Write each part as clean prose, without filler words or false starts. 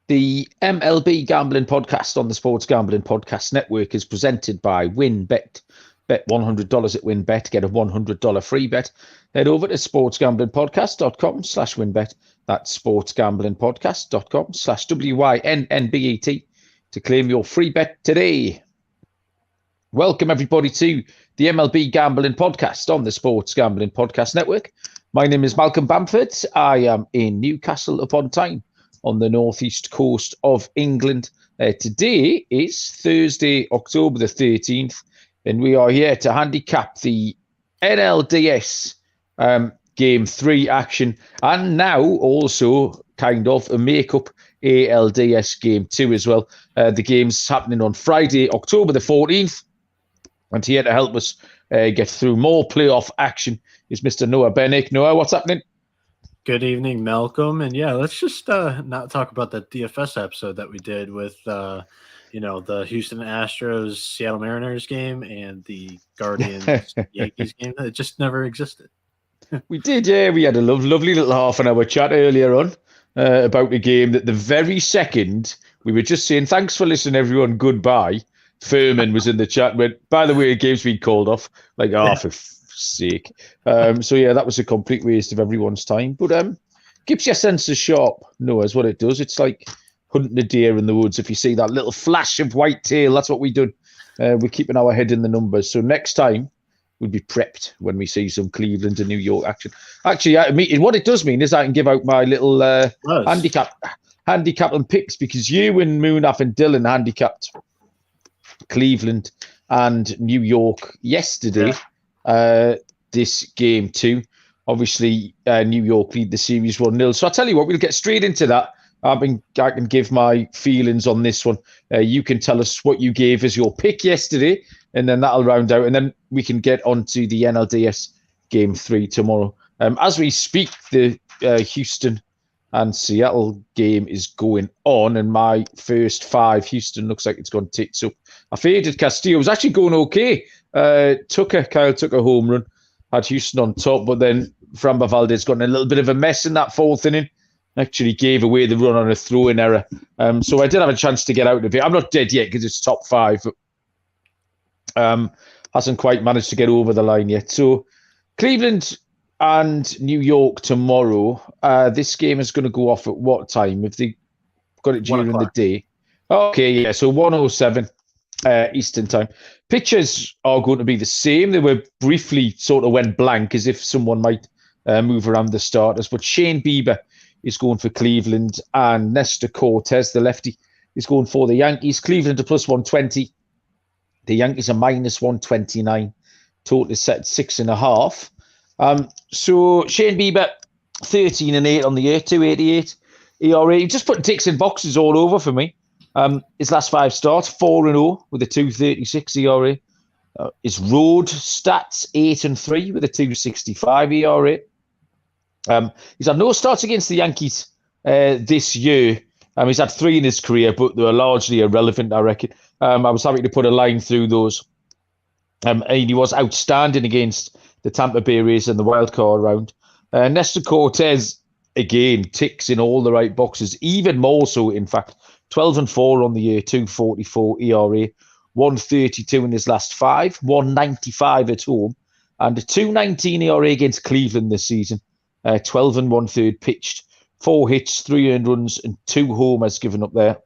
The MLB Gambling Podcast on the Sports Gambling Podcast Network is presented by WinBet. Bet $100 at WinBet, get a $100 free bet. Head over to sportsgamblingpodcast.com/WinBet. That's sportsgamblingpodcast.com/WYNNBET to claim your free bet today. Welcome, everybody, to the MLB Gambling Podcast on the Sports Gambling Podcast Network. My name is Malcolm Bamford. I am in Newcastle upon Tyne on the northeast coast of England. Today is Thursday, October the 13th, and we are here to handicap the NLDS Game 3 action, and now also kind of a make-up ALDS Game 2 as well. The game's happening on Friday, October the 14th, and here to help us get through more playoff action is Mr. Noah Bennick. Noah, what's happening? Good evening, Malcolm. And yeah, let's just not talk about that DFS episode that we did with, the Houston Astros Seattle Mariners game and the Guardians Yankees game. It just never existed. We did, yeah. We had a lovely little half an hour chat earlier on about the game that the very second we were just saying, thanks for listening, everyone, goodbye. Furman was in the chat, but by the way, the game's been called off. Like, for sake. So yeah, that was a complete waste of everyone's time. But keeps your senses sharp, Noah, is what it does. It's like hunting a deer in the woods. If you see that little flash of white tail, that's what we do. We're keeping our head in the numbers. So next time we'll be prepped when we see some Cleveland and New York action. Actually, what it does mean is I can give out my little handicap and picks, because you and Moonaf and Dylan handicapped Cleveland and New York yesterday. This game too. Obviously, New York lead the series 1-0. So I'll tell you what, we'll get straight into that. I can give my feelings on this one. You can tell us what you gave as your pick yesterday, and then that'll round out, and then we can get on to the NLDS Game 3 tomorrow. As we speak, the Houston and Seattle game is going on, and my first five, Houston looks like it's gone tits up. I faded Castillo. It was actually going okay. Kyle took a home run, had Houston on top, but then Framber Valdez got in a little bit of a mess in that fourth inning. Actually gave away the run on a throw-in error. So I did have a chance to get out of it. I'm not dead yet because it's top five, but hasn't quite managed to get over the line yet. So Cleveland and New York tomorrow. This game is going to go off at what time? If they got it during the day. Okay, yeah, so 1:07 Eastern time. Pitchers are going to be the same. They were briefly sort of went blank, as if someone might move around the starters. But Shane Bieber is going for Cleveland, and Nestor Cortez, the lefty, is going for the Yankees. Cleveland are plus 120. The Yankees are minus 129. Total is set at 6.5. So Shane Bieber, 13-8 on the year, 288 ERA. Just putting ticks in boxes all over for me. His last five starts, 4-0 with a 236 ERA. His road stats, 8-3 with a 265 ERA. He's had no starts against the Yankees this year. He's had three in his career, but they were largely irrelevant, I reckon. I was happy to put a line through those. And he was outstanding against the Tampa Bay Rays in the wild card round. Nestor Cortez, again, ticks in all the right boxes, even more so, in fact. 12-4 on the year, 244 ERA, 132 in his last five, 195 at home, and a 219 ERA against Cleveland this season. 12 1/3 pitched, 4 hits, 3 earned runs, and 2 homers given up there.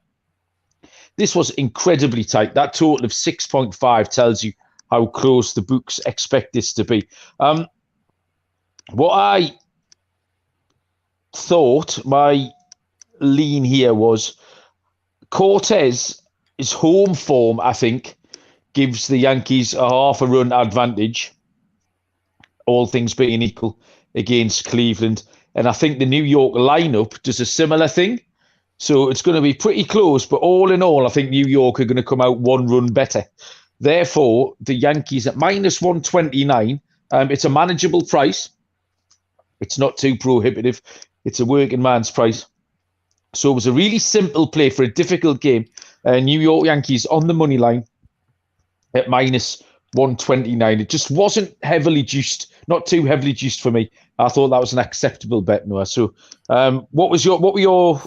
This was incredibly tight. That total of 6.5 tells you how close the books expect this to be. What I thought my lean here was Cortez, his home form, I think, gives the Yankees a half a run advantage, all things being equal, against Cleveland. And I think the New York lineup does a similar thing. So it's going to be pretty close. But all in all, I think New York are going to come out one run better. Therefore, the Yankees at minus 129. It's a manageable price. It's not too prohibitive. It's a working man's price. So it was a really simple play for a difficult game. New York Yankees on the money line at minus 129. It just wasn't heavily juiced, not too heavily juiced for me. I thought that was an acceptable bet, Noah. So, what were your?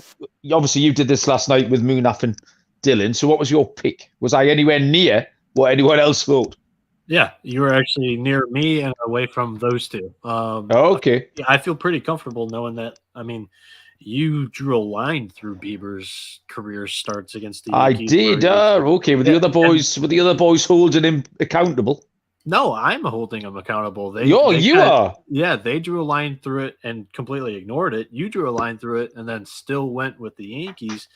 Obviously, you did this last night with Munaf and Dylan. So, what was your pick? Was I anywhere near what anyone else thought? Yeah, you were actually near me and away from those two. Okay. Yeah, I feel pretty comfortable knowing that. I mean, you drew a line through Bieber's career starts against the I Yankees. did. Okay. Were the Yeah, other boys? Were the other boys holding him accountable? No, I'm holding them accountable. You are. Yeah, they drew a line through it and completely ignored it. You drew a line through it and then still went with the Yankees.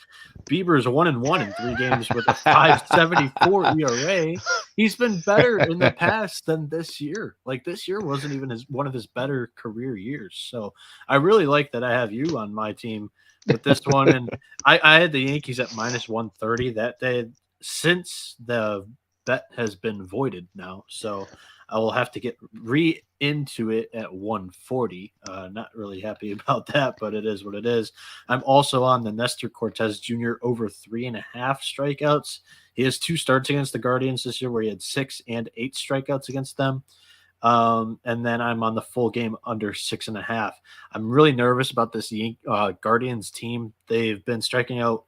Bieber's 1-1 in 3 games with a 5.74 ERA. He's been better in the past than this year. Like, this year wasn't even one of his better career years. So I really like that I have you on my team with this one. And I had the Yankees at -130 that day. Since the bet has been voided now, so I will have to get into it at 140. Not really happy about that, but it is what it is. I'm also on the Nestor Cortez Jr. over 3.5 strikeouts. He has 2 starts against the Guardians this year where he had 6 and 8 strikeouts against them. And then I'm on the full game under 6.5. I'm really nervous about this Guardians team. They've been striking out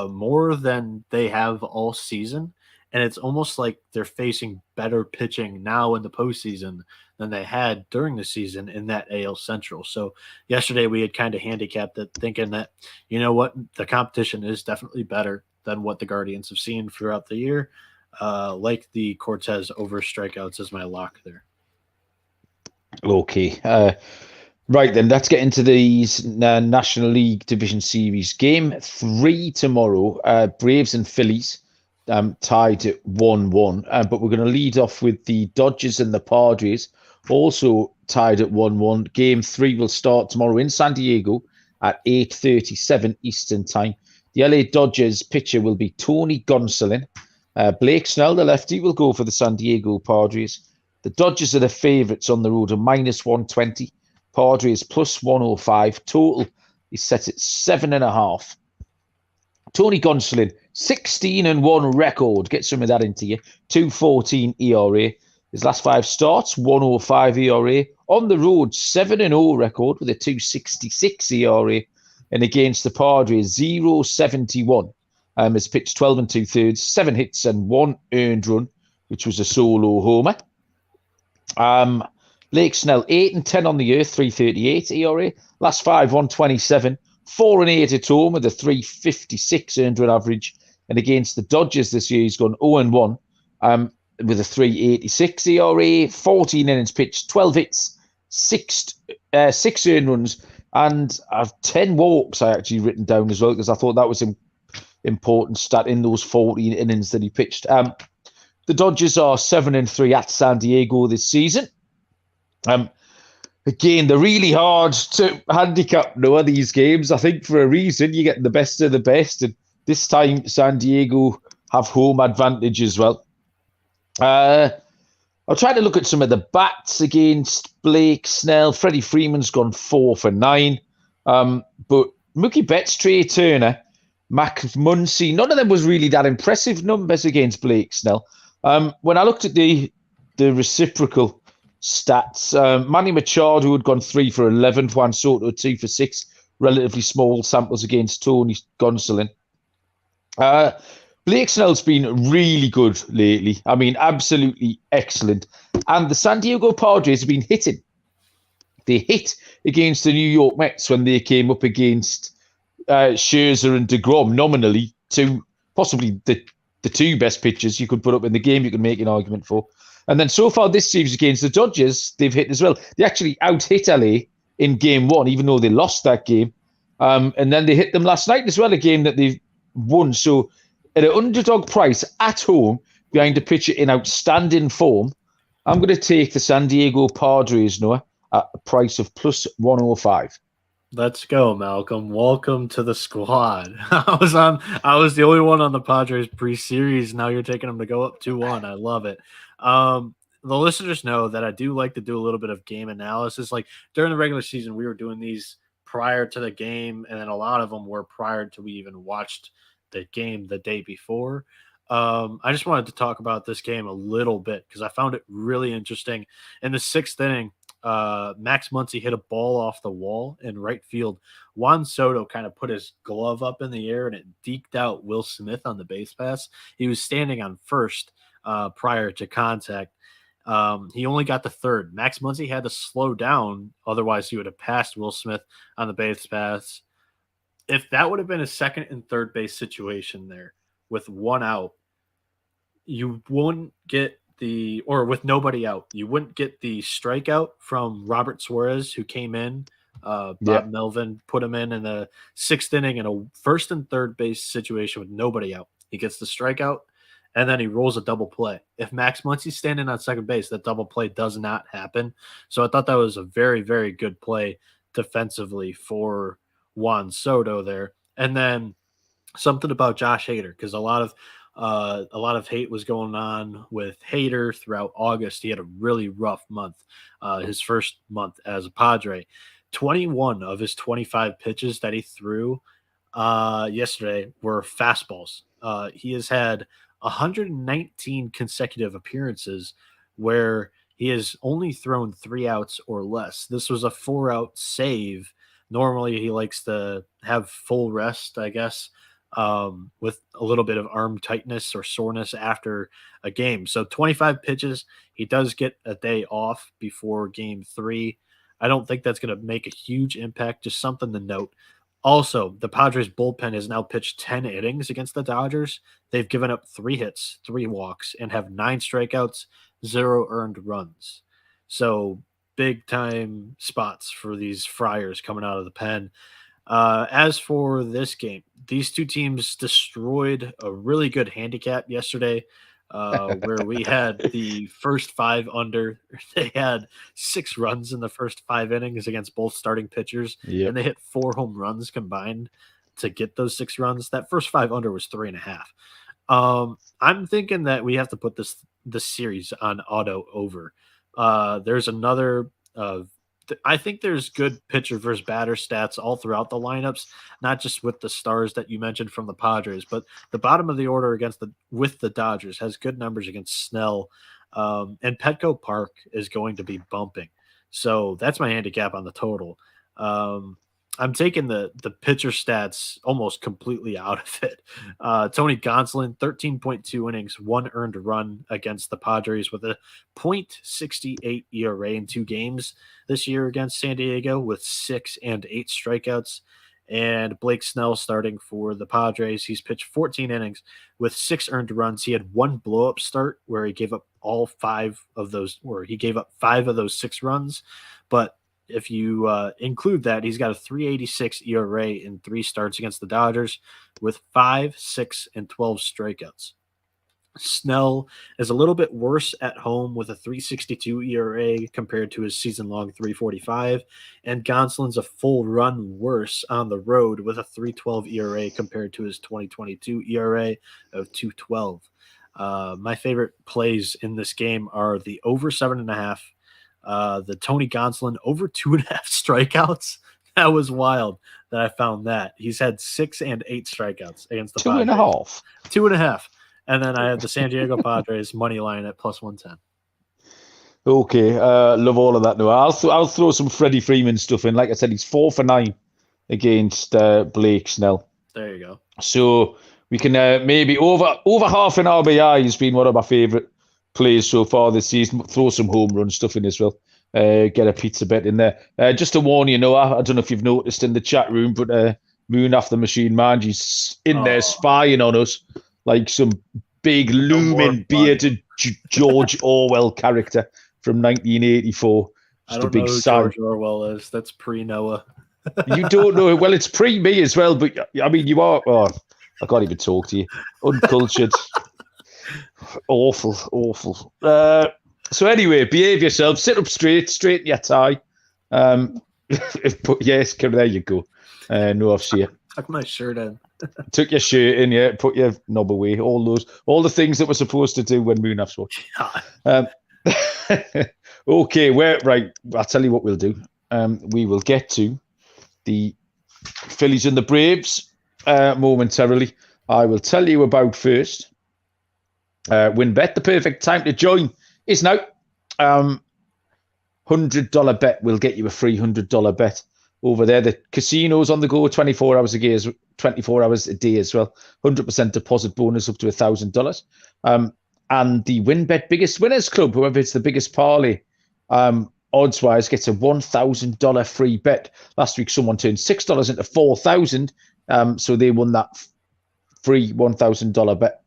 more than they have all season. And it's almost like they're facing better pitching now in the postseason than they had during the season in that AL Central. So yesterday we had kind of handicapped it, thinking that, you know what, the competition is definitely better than what the Guardians have seen throughout the year. Like the Cortez over strikeouts as my lock there. Okay. Right then, let's get into these National League Division Series. Game 3 tomorrow. Braves and Phillies. Tied at 1-1, but we're going to lead off with the Dodgers and the Padres, also tied at 1-1. Game 3 will start tomorrow in San Diego at 8:37 Eastern Time. The LA Dodgers pitcher will be Tony Gonsolin. Blake Snell, the lefty, will go for the San Diego Padres. The Dodgers are the favourites on the road at -120. Padres +105. Total is set at 7.5. Tony Gonsolin, 16-1 record. Get some of that into you. 2.14 ERA. His last 5 starts, 1.05 ERA. On the road, 7-0 record with a 2.66 ERA. And against the Padres, 0.71. Has pitched 12 2/3, 7 hits and 1 earned run, which was a solo homer. Blake Snell, 8-10 on the year, 3.38 ERA. Last 5, 1.27. 4-8 at home with a 3.56 earned run average. And against the Dodgers this year, he's gone 0-1 with a 3.86 ERA, 14 innings pitched, 12 hits, 6 earned runs, and I've 10 walks I actually written down as well, because I thought that was an important stat in those 14 innings that he pitched. The Dodgers are 7-3 at San Diego this season. Again, they're really hard to handicap, Noah, these games. I think for a reason, you're getting the best of the best. And this time, San Diego have home advantage as well. I'll try to look at some of the bats against Blake Snell. Freddie Freeman's gone 4 for 9. But Mookie Betts, Trey Turner, Mac Muncy, none of them was really that impressive numbers against Blake Snell. When I looked at the reciprocal stats, Manny Machado had gone 3 for 11, Juan Soto 2 for 6, relatively small samples against Tony Gonsolin. Blake Snell's been really good lately. I mean, absolutely excellent. And the San Diego Padres have been hitting. They hit against the New York Mets when they came up against Scherzer and DeGrom, nominally possibly the 2 best pitchers you could put up in the game, you could make an argument for. And then so far this series against the Dodgers, they've hit as well. They actually out-hit LA in game 1, even though they lost that game. And then they hit them last night as well, a game that they've won. So at an underdog price at home, behind a pitcher in outstanding form, I'm going to take the San Diego Padres, Noah, at a price of +105. Let's go, Malcolm. Welcome to the squad. I was the only one on the Padres pre-series. Now you're taking them to go up 2-1. I love it. The listeners know that I do like to do a little bit of game analysis. Like during the regular season, we were doing these prior to the game, and then a lot of them were prior to we even watched the game the day before. I just wanted to talk about this game a little bit because I found it really interesting. In the 6th inning, Max Muncy hit a ball off the wall in right field. Juan Soto kind of put his glove up in the air and it deked out Will Smith on the base pass. He was standing on first prior to contact. He only got to third. Max Muncy had to slow down, otherwise he would have passed Will Smith on the base pass. If that would have been a second and third base situation there with one out, you wouldn't get with nobody out, you wouldn't get the strikeout from Robert Suarez, who came in. Bob Melvin put him in the sixth inning in a first and third base situation with nobody out. He gets the strikeout, and then he rolls a double play. If Max Muncy's standing on second base, that double play does not happen. So I thought that was a very, very good play defensively for Juan Soto there. And then something about Josh Hader, because a lot of hate was going on with Hader throughout August. He had a really rough month, his first month as a Padre. 21 of his 25 pitches that he threw yesterday were fastballs. He has had 119 consecutive appearances where he has only thrown 3 outs or less. This was a 4-out save. Normally he likes to have full rest, I guess, with a little bit of arm tightness or soreness after a game. So 25 pitches, he does get a day off before game 3. I don't think that's going to make a huge impact, just something to note. Also, the Padres bullpen has now pitched 10 innings against the Dodgers. They've given up 3 hits, 3 walks, and have 9 strikeouts, 0 earned runs. So big time spots for these Friars coming out of the pen. As for this game, these two teams destroyed a really good handicap yesterday, where we had the first 5 under. They had 6 runs in the first 5 innings against both starting pitchers, and they hit 4 home runs combined to get those 6 runs. That first 5 under was 3.5. I'm thinking that we have to put this series on auto over. There's another I think there's good pitcher versus batter stats all throughout the lineups, not just with the stars that you mentioned from the Padres, but the bottom of the order with the Dodgers has good numbers against Snell, and Petco Park is going to be bumping. So that's my handicap on the total. I'm taking the pitcher stats almost completely out of it. Tony Gonsolin, 13.2 innings, 1 earned run against the Padres with a .68 ERA in 2 games this year against San Diego with 6 and 8 strikeouts. And Blake Snell starting for the Padres. He's pitched 14 innings with 6 earned runs. He had 1 blow-up start where he gave up 5 of those 6 runs. But if you include that, he's got a .386 ERA in 3 starts against the Dodgers with 5, 6, and 12 strikeouts. Snell is a little bit worse at home with a .362 ERA compared to his season-long .345, and Gonsolin's a full run worse on the road with a .312 ERA compared to his 2022 ERA of .212. My favorite plays in this game are the over 7.5, the Tony Gonsolin over 2.5 strikeouts. That was wild that I found that. He's had 6 and 8 strikeouts against the Padres. 2.5. 2.5. And then I have the San Diego Padres money line at +110. Okay, love all of that. No, I'll throw some Freddie Freeman stuff in. Like I said, he's 4 for 9 against Blake Snell. There you go. So we can maybe over half an RBI has been one of my favourite plays so far this season. Throw some home run stuff in as well. Get a pizza bet in there. Just to warn you, Noah, I don't know if you've noticed in the chat room, but Moon After Machine Man, he's in there spying on us like some big looming bearded George Orwell character from 1984. Just I don't know who George Orwell is. That's pre-Noah. You don't know. Well, it's pre-me as well, but I mean, you are. Oh, I can't even talk to you. Uncultured. Awful. So anyway, behave yourself. Sit up straighten your tie. Yes, there you go. No, I've seen it. Tuck my shirt in. Took your shirt in, yeah. Put your knob away. All the things that we're supposed to do when Moonaf's watching. Okay, right. I'll tell you what we'll do. We will get to the Phillies and the Braves momentarily. I will tell you about first. WinBet, the perfect time to join is now. $100 bet will get you a free $100 bet over there. The casino's on the go 24 hours a day, 24 hours a day as well. 100% deposit bonus up to $1,000. And the WinBet Biggest Winners Club, whoever it's the biggest parlay, odds-wise, gets a $1,000 free bet. Last week, someone turned $6 into $4,000, so they won that free $1,000 bet.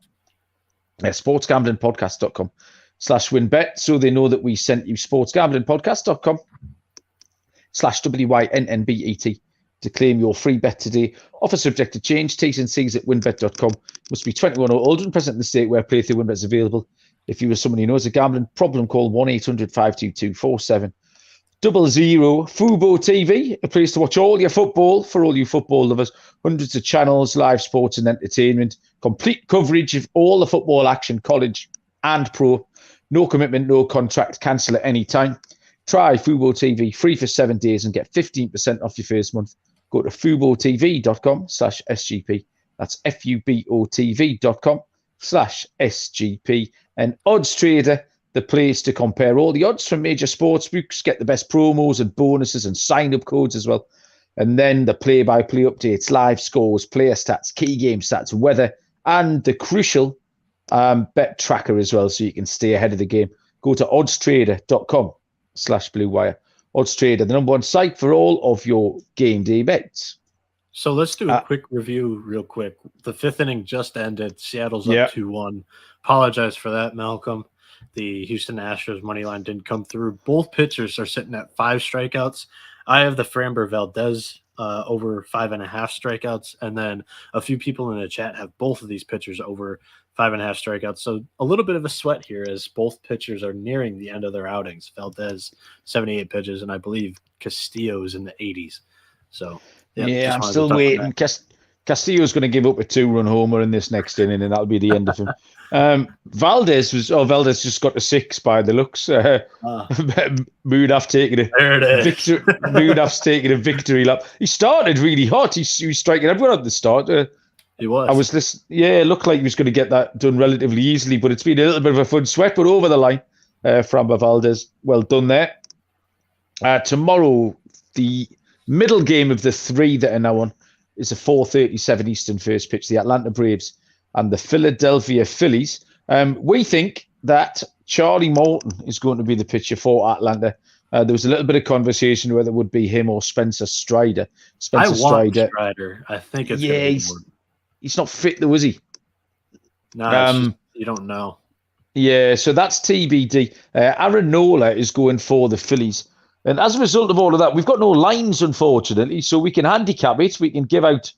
sportsgamblingpodcast.com/winbet, so they know that we sent you. sportsgamblingpodcast.com/WYNNBET to claim your free bet today. Offer subject to change. T's and C's at winbet.com. Must be 21 or older and present in the state where playthrough WinBet is available. If you or someone you know has a gambling problem, call 1-800-522-4700. Fubo TV, a place to watch all your football for all you football lovers. Hundreds of channels, live sports and entertainment. Complete coverage of all the football action, college and pro. No commitment, no contract. Cancel at any time. Try Fubo TV free for 7 days and get 15% off your first month. Go to FuboTV.com/SGP. That's FUBOTV.com/SGP. And Odds Trader, the place to compare all the odds from major sports books, get the best promos and bonuses and sign-up codes as well. And then the play-by-play updates, live scores, player stats, key game stats, weather, and the crucial bet tracker as well, so you can stay ahead of the game. Go to oddstrader.com/bluewire. Odds Trader, the number one site for all of your game day bets. So let's do a quick review real quick. The fifth inning just ended. Seattle's up 2-1. Apologize for that, Malcolm. The Houston Astros money line didn't come through. Both pitchers are sitting at 5 strikeouts. I have the Framber Valdez over 5.5 strikeouts, and then a few people in the chat have both of these pitchers over 5.5 strikeouts. So a little bit of a sweat here as both pitchers are nearing the end of their outings. Valdez 78 pitches, and I believe Castillo's in the 80s. So yeah, I'm still waiting. Castillo's going to give up a 2-run homer in this next inning, and that'll be the end of him. Valdez just got to 6 by the looks. Munaf's taking a victory lap. He started really hot. He was striking everyone at the start. He was. I was listening. Yeah, it looked like he was going to get that done relatively easily, but it's been a little bit of a fun sweat, but over the line from Valdez. Well done there. Tomorrow, the middle game of the 3 that are now on is a 4:37 Eastern first pitch, the Atlanta Braves and the Philadelphia Phillies. We think that Charlie Morton is going to be the pitcher for Atlanta. There was a little bit of conversation whether it would be him or Spencer Strider. I want Strider. I think it's going to be Morton. He's not fit though, is he? No, you don't know. Yeah, so that's TBD. Aaron Nola is going for the Phillies. And as a result of all of that, we've got no lines, unfortunately, so we can handicap it. We can give out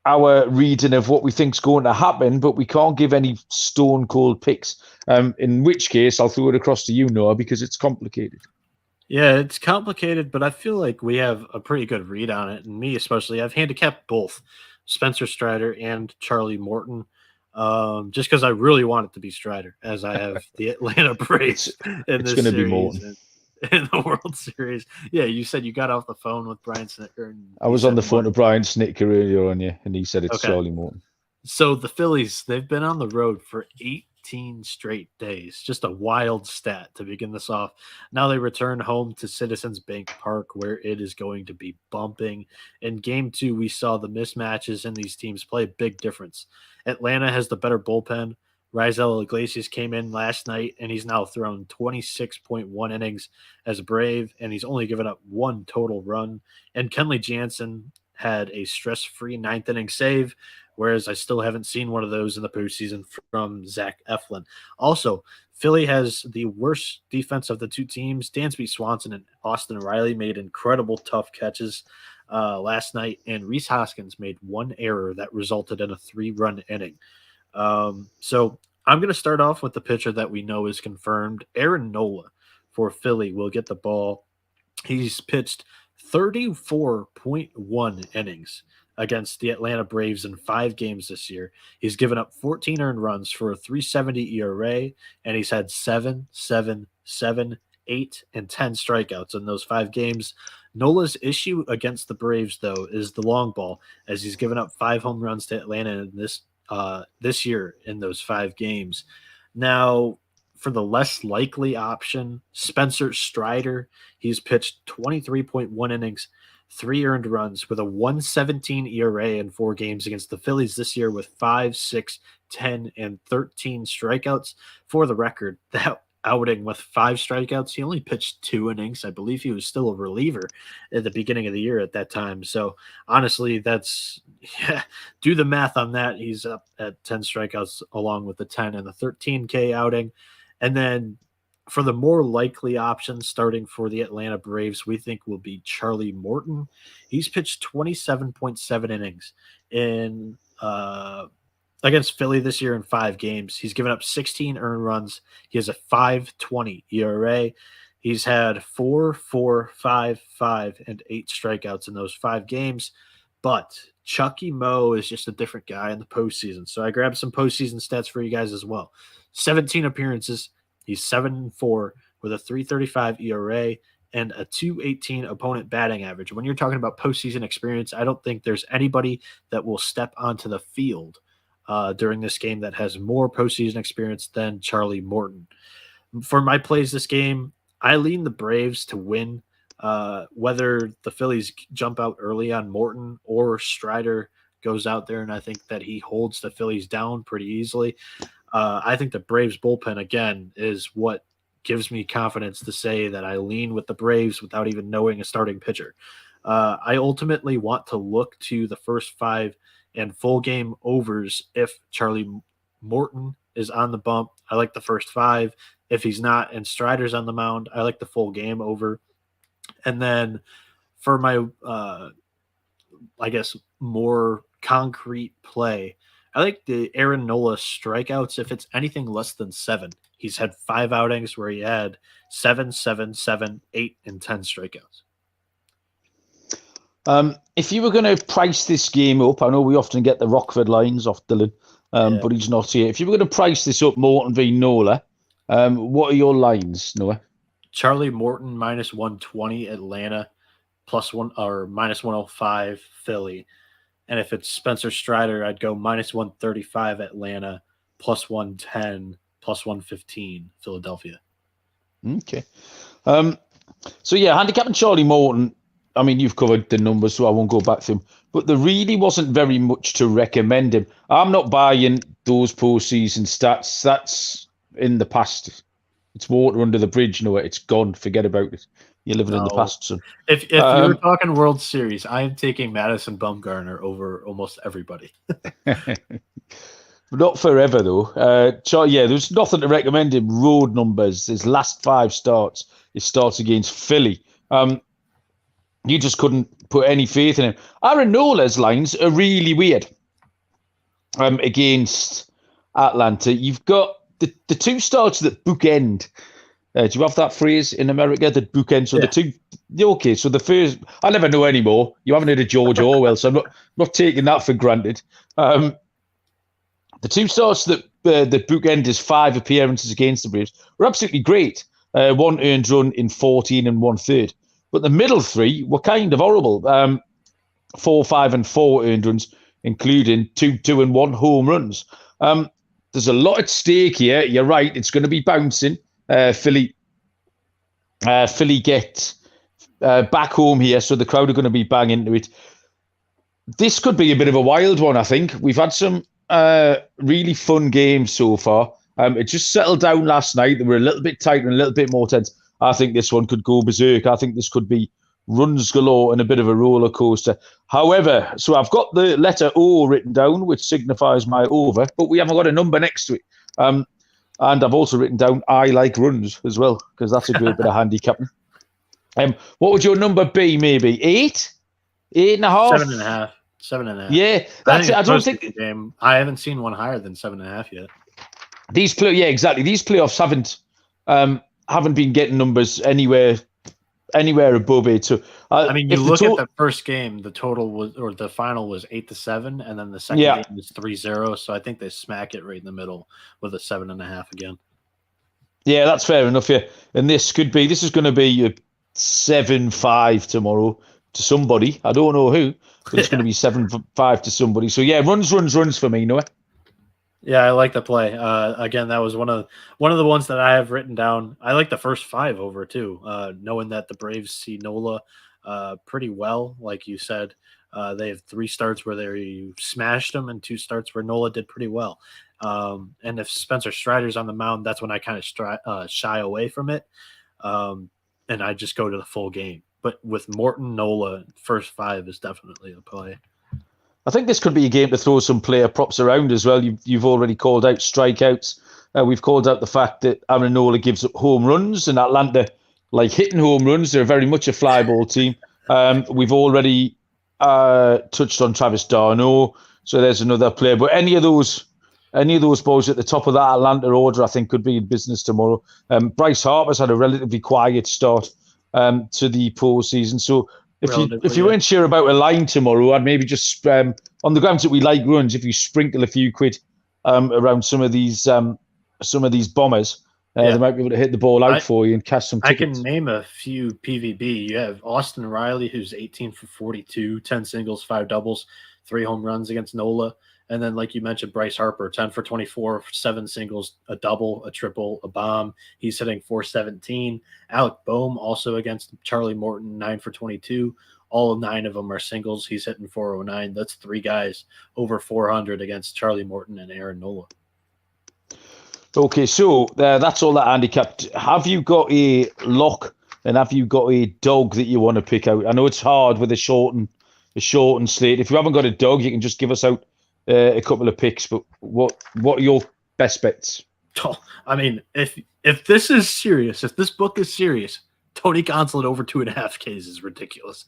our reading of what we think's going to happen, but we can't give any stone-cold picks, in which case I'll throw it across to you, Noah, because it's complicated. Yeah, it's complicated, but I feel like we have a pretty good read on it, and me especially. I've handicapped both Spencer Strider and Charlie Morton, just because I really want it to be Strider, as I have the Atlanta Braves in this series. It's going to be Morton. In the World Series. Yeah, you said you got off the phone with Brian Snitker. I was on the phone to Brian Snitker earlier on, and he said it's Charlie Morton. So the Phillies, they've been on the road for 18 straight days. Just a wild stat to begin this off. Now they return home to Citizens Bank Park, where it is going to be bumping. In Game 2, we saw the mismatches in these teams play a big difference. Atlanta has the better bullpen. Raisel Iglesias came in last night, and he's now thrown 26.1 innings as a Brave, and he's only given up 1 total run. And Kenley Jansen had a stress-free 9th inning save, whereas I still haven't seen one of those in the postseason from Zach Eflin. Also, Philly has the worst defense of the two teams. Dansby Swanson and Austin Riley made incredible tough catches last night, and Rhys Hoskins made 1 error that resulted in a 3-run inning. So I'm going to start off with the pitcher that we know is confirmed. Aaron Nola for Philly will get the ball. He's pitched 34.1 innings against the Atlanta Braves in 5 games this year. He's given up 14 earned runs for a 3.70 ERA, and he's had 7, 7, 7, 8, and 10 strikeouts in those 5 games. Nola's issue against the Braves, though, is the long ball, as he's given up 5 home runs to Atlanta in this year in those 5 games. Now, for the less likely option, Spencer Strider, he's pitched 23.1 innings, 3 earned runs with a 1.17 ERA in 4 games against the Phillies this year with 5, 6, 10, and 13 strikeouts. For the record, that outing with 5 strikeouts, he only pitched 2 innings. I believe he was still a reliever at the beginning of the year at that time. So honestly, do the math on that. He's up at 10 strikeouts along with the 10 and the 13K outing. And then for the more likely options starting for the Atlanta Braves, we think will be Charlie Morton. He's pitched 27.7 innings in against Philly this year in 5 games. He's given up 16 earned runs. He has a 5.20 ERA. He's had 4, 4, 5, 5, and 8 strikeouts in those 5 games. But Chucky Moe is just a different guy in the postseason. So I grabbed some postseason stats for you guys as well. 17 appearances. He's 7-4 with a 3.35 ERA and a 2.18 opponent batting average. When you're talking about postseason experience, I don't think there's anybody that will step onto the field during this game that has more postseason experience than Charlie Morton. For my plays this game, I lean the Braves to win. Whether the Phillies jump out early on Morton or Strider goes out there, and I think that he holds the Phillies down pretty easily. I think the Braves bullpen, again, is what gives me confidence to say that I lean with the Braves without even knowing a starting pitcher. I ultimately want to look to the first 5 and full game overs if Charlie Morton is on the bump. I like the first 5. If he's not and Strider's on the mound, I like the full game over. And then for my, I guess, more concrete play, I like the Aaron Nola strikeouts if it's anything less than 7. He's had 5 outings where he had 7, 7, 7, 8, and 10 strikeouts. If you were going to price this game up, I know we often get the Rockford lines off Dylan, but he's not here. If you were going to price this up, Morton v. Nola, what are your lines, Noah? Charlie Morton minus 120 Atlanta, +1 or minus 105 Philly. And if it's Spencer Strider, I'd go minus 135 Atlanta, +110, +115 Philadelphia. Okay. So yeah, handicapping Charlie Morton. I mean, you've covered the numbers, so I won't go back to him. But there really wasn't very much to recommend him. I'm not buying those postseason stats. That's in the past. It's water under the bridge, Noah. It's gone. Forget about it. You're living in the past, son. If you're talking World Series, I am taking Madison Bumgarner over almost everybody. Not forever, though. There's nothing to recommend him. Road numbers, his last 5 starts, his starts against Philly. You just couldn't put any faith in him. Aaron Nola's lines are really weird against Atlanta. You've got the 2 starts that bookend. Do you have that phrase in America, that bookend? So the 2, okay, so the first, I never know anymore. You haven't heard of George Orwell, so I'm not taking that for granted. The 2 starts that bookend his 5 appearances against the Braves were absolutely great. 1 earned run in 14 and 1/3. But the middle 3 were kind of horrible. 4, 5, and 4 earned runs, including 2, 2, and 1 home runs. There's a lot at stake here. You're right. It's going to be bouncing. Philly get back home here, so the crowd are going to be banging into it. This could be a bit of a wild one, I think. We've had some really fun games so far. It just settled down last night. They were a little bit tighter and a little bit more tense. I think this one could go berserk. I think this could be runs galore and a bit of a roller coaster. However, so I've got the letter O written down, which signifies my over, but we haven't got a number next to it. And I've also written down I like runs as well, because that's a great bit of handicapping. What would your number be? Maybe 8, 8.5, 7.5, 7.5. Yeah, that's it. I don't think game. I haven't seen one higher than 7.5 yet. Exactly. These playoffs haven't been getting numbers anywhere above it. So I mean, you look at the first game, the total was, or the final was 8-7, and then the second game was 3-0. So I think they smack it right in the middle with a 7.5 again. Yeah, that's fair enough. Yeah, and this is going to be a 7-5 tomorrow to somebody. I don't know who, but it's going to be 7-5 to somebody. So yeah, runs for me, Noah. Yeah, I like the play. Again, that was one of the ones that I have written down. I like the first 5 over too, knowing that the Braves see Nola pretty well. Like you said, they have 3 starts where they smashed them and 2 starts where Nola did pretty well. And if Spencer Strider's on the mound, that's when I kind of shy away from it, and I just go to the full game. But with Morton, Nola, first 5 is definitely the play. I think this could be a game to throw some player props around as well. You've already called out strikeouts. We've called out the fact that Aaron Nola gives up home runs, and Atlanta like hitting home runs. They're very much a fly ball team. We've already touched on Travis d'Arnaud, so there's another player. But any of those boys at the top of that Atlanta order, I think, could be in business tomorrow. Bryce Harper's had a relatively quiet start to the postseason, so if you weren't sure about a line tomorrow, I'd maybe just on the grounds that we like runs, if you sprinkle a few quid around some of these bombers, they might be able to hit the ball out for you and cash some tickets. I can name a few PVB. You have Austin Riley, who's 18 for 42, 10 singles, 5 doubles, 3 home runs against Nola. And then, like you mentioned, Bryce Harper, 10 for 24, 7 singles, a double, a triple, a bomb. He's hitting 417. Alec Boehm also against Charlie Morton, 9 for 22. All 9 of them are singles. He's hitting 409. That's 3 guys over 400 against Charlie Morton and Aaron Nola. Okay, so that's all that handicapped. Have you got a lock and have you got a dog that you want to pick out? I know it's hard with a shortened slate. If you haven't got a dog, you can just give us out a couple of picks, but what are your best bets? Oh, I mean, if this is serious, if this book is serious, Tony Gonsolin over 2.5 Ks is ridiculous.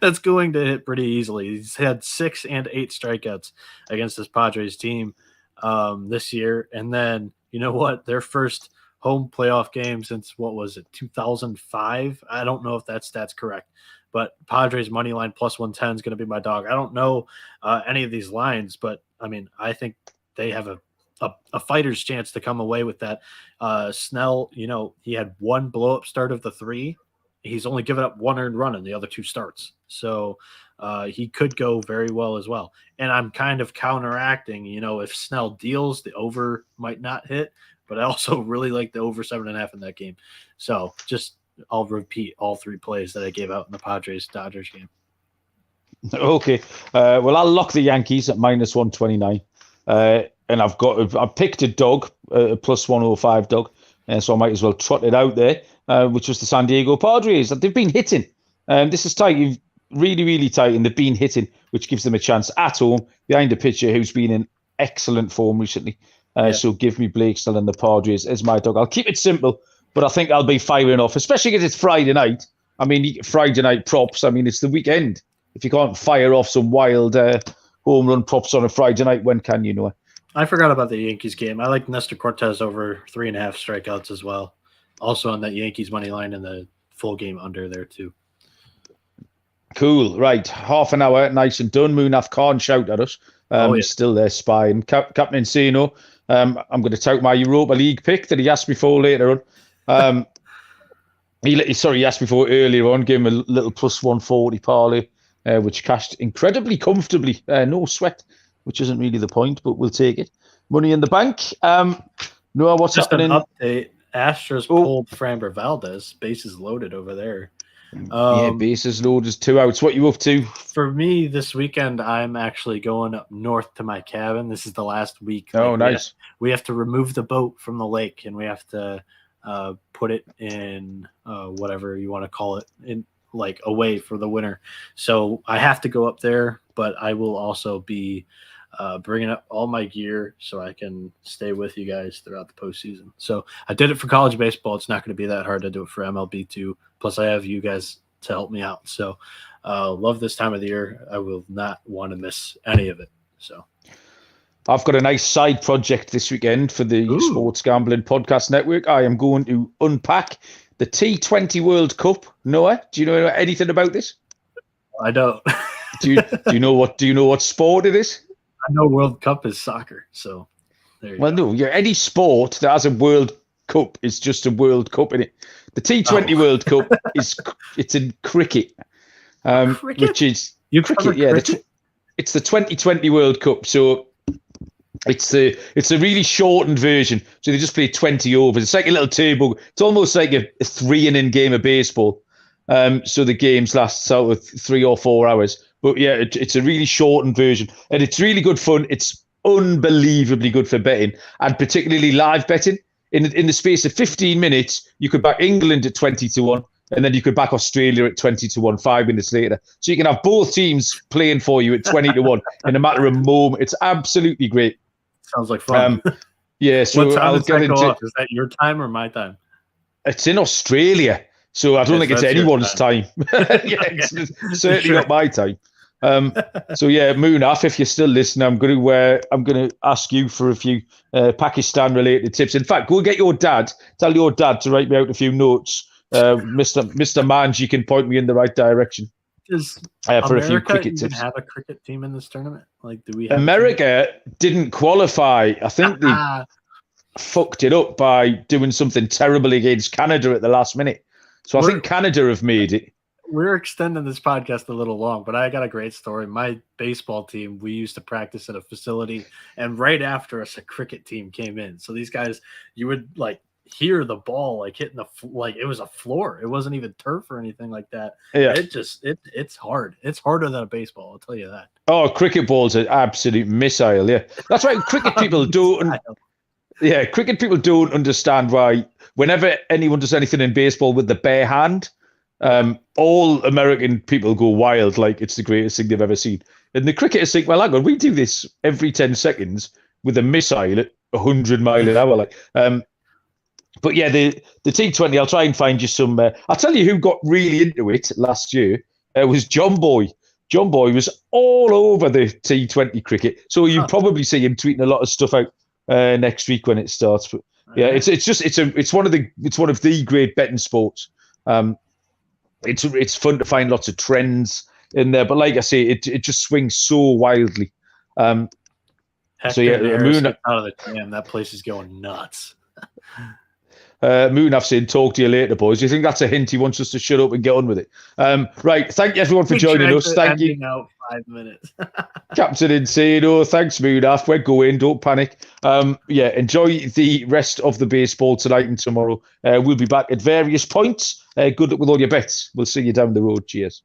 That's going to hit pretty easily. He's had 6 and 8 strikeouts against this Padres team this year, and then you know what? Their first home playoff game since 2005. I don't know if that stat's correct. But Padres money line plus 110 is going to be my dog. I don't know any of these lines, but I mean, I think they have a fighter's chance to come away with that. Snell, he had 1 blow-up start of the 3. He's only given up 1 earned run in the other 2 starts. So he could go very well as well. And I'm kind of counteracting, if Snell deals, the over might not hit, but I also really like the over 7.5 in that game. So I'll repeat all 3 plays that I gave out in the Padres-Dodgers game. Okay. Well, I'll lock the Yankees at minus 129. And I've picked a dog, a plus 105 dog. So I might as well trot it out there, which was the San Diego Padres. They've been hitting. This is tight. Really, really tight. And they've been hitting, which gives them a chance at home behind a pitcher who's been in excellent form recently. So give me Blake Snell and the Padres as my dog. I'll keep it simple. But I think I'll be firing off, especially because it's Friday night. I mean, Friday night props. I mean, it's the weekend. If you can't fire off some wild home run props on a Friday night, when can you know? I forgot about the Yankees game. I like Nestor Cortez over 3.5 strikeouts as well. Also on that Yankees money line and the full game under there too. Cool. Right. Half an hour, nice and done. Munaf can't shout at us. He's still there spying. Captain Encino, I'm going to tout my Europa League pick that he asked me for later on. He asked me for earlier on, gave him a little plus 140 parlay, which cashed incredibly comfortably. No sweat, which isn't really the point, but we'll take it. Money in the bank. Noah, what's just happening? An update. Astros pulled Framber Valdez. Bases loaded over there. Bases loaded, 2 outs. What are you up to? For me, this weekend, I'm actually going up north to my cabin. This is the last week. Oh, nice. We have to remove the boat from the lake, and we have to put it in whatever you want to call it, in like away for the winter. So I have to go up there, but I will also be bringing up all my gear so I can stay with you guys throughout the postseason. So I did it for college baseball. It's not going to be that hard to do it for MLB too. Plus I have you guys to help me out. So love this time of the year. I will not want to miss any of it. So I've got a nice side project this weekend for the Sports Gambling Podcast Network. I am going to unpack the T20 World Cup. Noah, do you know anything about this? I don't. Do you know what sport it is? I know World Cup is soccer. So there you go. No, any sport that has a World Cup is just a World Cup in it. The T20 World Cup it's in cricket, cricket? Which is cricket. Yeah, it's the 2020 World Cup. So It's a really shortened version, so they just play 20 overs. It's like a little turbo. It's almost like a 3 inning game of baseball. So the games last sort of 3 or 4 hours. But yeah, it's a really shortened version, and it's really good fun. It's unbelievably good for betting, and particularly live betting. In the space of 15 minutes, you could back England at 20-1, and then you could back Australia at 20-1 5 minutes later. So you can have both teams playing for you at 20-1 in a matter of a moment. It's absolutely great. Sounds like fun. Yeah, so what time I'll does get that go into. off? Is that your time or my time? It's in Australia, so I don't think it's that's your anyone's time. Yeah, it's certainly Sure. not my time. So yeah, Munaf, if you're still listening, I'm going to ask you for a few Pakistan related tips. In fact, go get your dad. Tell your dad to write me out a few notes. Mr. Manji can point me in the right direction. Does for a few America cricket even tips. have a cricket team in this tournament? Like, do we have America didn't qualify. I think they fucked it up by doing something terrible against Canada at the last minute. So I think Canada have made it. We're extending this podcast a little long, but I got a great story. My baseball team, we used to practice at a facility, and right after us, a cricket team came in. So these guys, you would like hear the ball like hitting like it was a floor. It wasn't even turf or anything like that. Yeah, it's hard. It's harder than a baseball. I'll tell you that. Oh, cricket ball's an absolute missile. Yeah, that's why cricket people don't. Yeah, cricket people don't understand why whenever anyone does anything in baseball with the bare hand, all American people go wild like it's the greatest thing they've ever seen. And the cricketers think, well, hang on, we do this every 10 seconds with a missile at 100 miles an hour. Like, but yeah, the T20, I'll try and find you some. I'll tell you who got really into it last year. Was John Boy. John Boy was all over the T20 cricket. So you probably see him tweeting a lot of stuff out next week when it starts. But yeah, it's one of the great betting sports. It's fun to find lots of trends in there, but like I say, it just swings so wildly. So yeah, Moon out of the jam. That place is going nuts. Moon, I've said, talk to you later, boys. Do you think that's a hint he wants us to shut up and get on with it? Right. Thank you, everyone, for joining us. Thank you. Out 5 minutes. Captain Insano. Thanks, Moonaf. We're going. Don't panic. Yeah, enjoy the rest of the baseball tonight and tomorrow. We'll be back at various points. Good luck with all your bets. We'll see you down the road. Cheers.